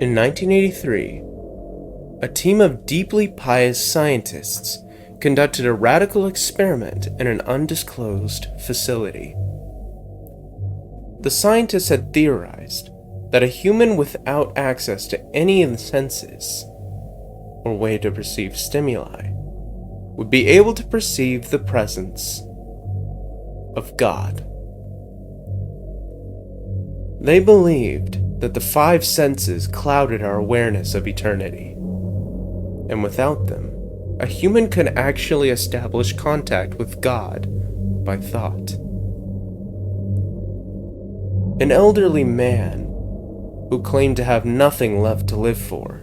In 1983, a team of deeply pious scientists conducted a radical experiment in an undisclosed facility. The scientists had theorized that a human without access to any of the senses, or way to perceive stimuli, would be able to perceive the presence of God. They believed that the five senses clouded our awareness of eternity, and without them, a human could actually establish contact with God by thought. An elderly man, who claimed to have nothing left to live for,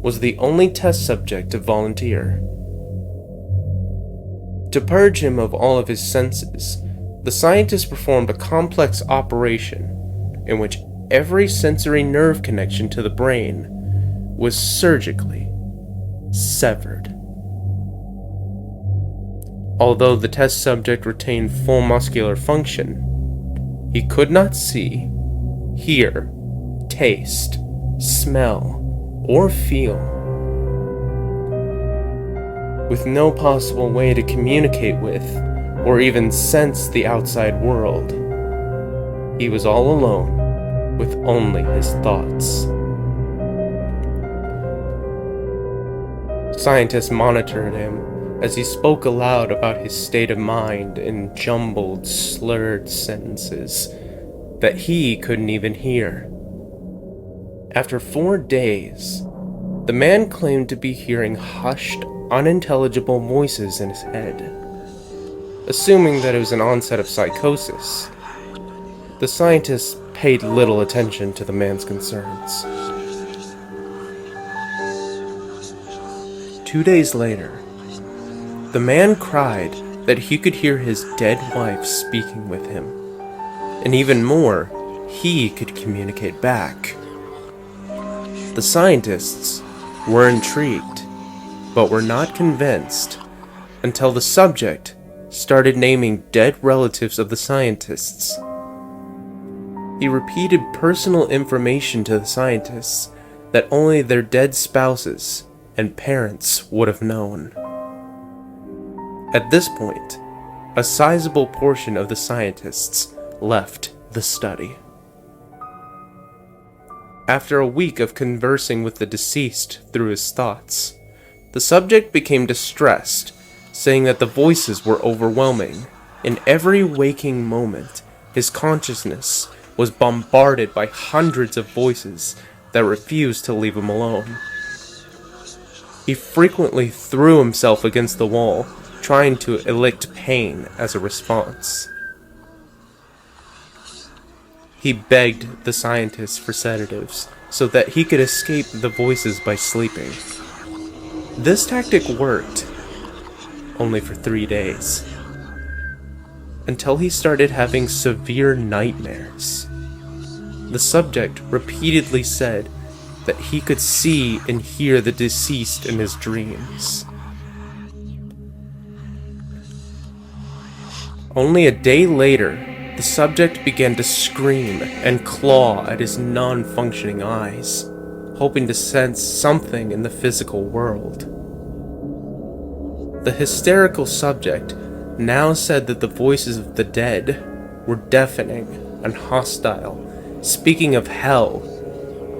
was the only test subject to volunteer. To purge him of all of his senses, the scientists performed a complex operation in which every sensory nerve connection to the brain was surgically severed. Although the test subject retained full muscular function, he could not see, hear, taste, smell, or feel. With no possible way to communicate with or even sense the outside world, he was all alone with only his thoughts. Scientists monitored him as he spoke aloud about his state of mind in jumbled, slurred sentences that he couldn't even hear. After 4 days, the man claimed to be hearing hushed, unintelligible voices in his head. Assuming that it was an onset of psychosis, the scientists paid little attention to the man's concerns. 2 days later, the man cried that he could hear his dead wife speaking with him, and even more, he could communicate back. The scientists were intrigued, but were not convinced until the subject started naming dead relatives of the scientists. He repeated personal information to the scientists that only their dead spouses and parents would have known. At this point, a sizable portion of the scientists left the study. After a week of conversing with the deceased through his thoughts, the subject became distressed, saying that the voices were overwhelming. In every waking moment, his consciousness was bombarded by hundreds of voices that refused to leave him alone. He frequently threw himself against the wall, trying to inflict pain as a response. He begged the scientists for sedatives so that he could escape the voices by sleeping. This tactic worked, only for 3 days, until he started having severe nightmares. The subject repeatedly said that he could see and hear the deceased in his dreams. Only a day later, the subject began to scream and claw at his non-functioning eyes, hoping to sense something in the physical world. The hysterical subject now said that the voices of the dead were deafening and hostile, speaking of hell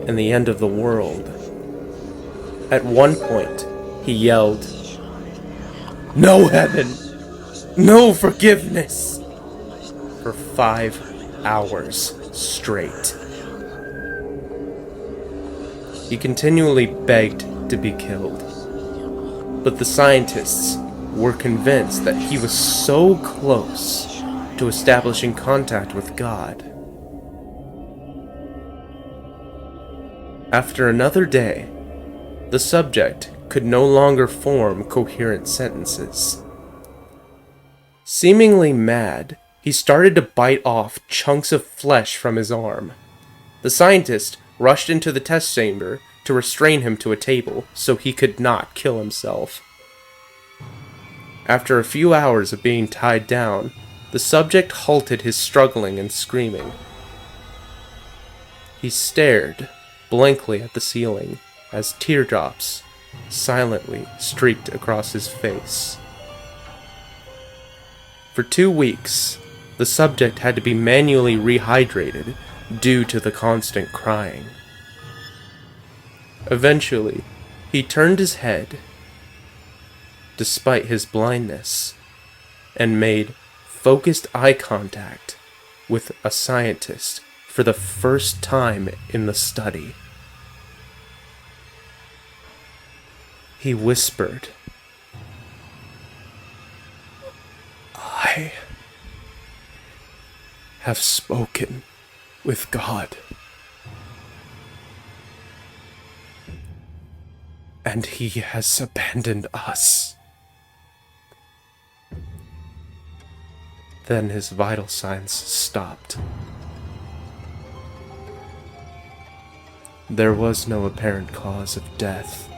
and the end of the world. At one point, he yelled, "No heaven! No forgiveness!" for 5 hours straight. He continually begged to be killed, but the scientists were convinced that he was so close to establishing contact with God. After another day, the subject could no longer form coherent sentences. Seemingly mad, he started to bite off chunks of flesh from his arm. The scientist rushed into the test chamber to restrain him to a table so he could not kill himself. After a few hours of being tied down, the subject halted his struggling and screaming. He stared blankly at the ceiling as teardrops silently streaked across his face. For 2 weeks, the subject had to be manually rehydrated due to the constant crying. Eventually, he turned his head, despite his blindness, and made focused eye contact with a scientist for the first time in the study. He whispered, "I have spoken with God, and He has abandoned us." Then his vital signs stopped. There was no apparent cause of death,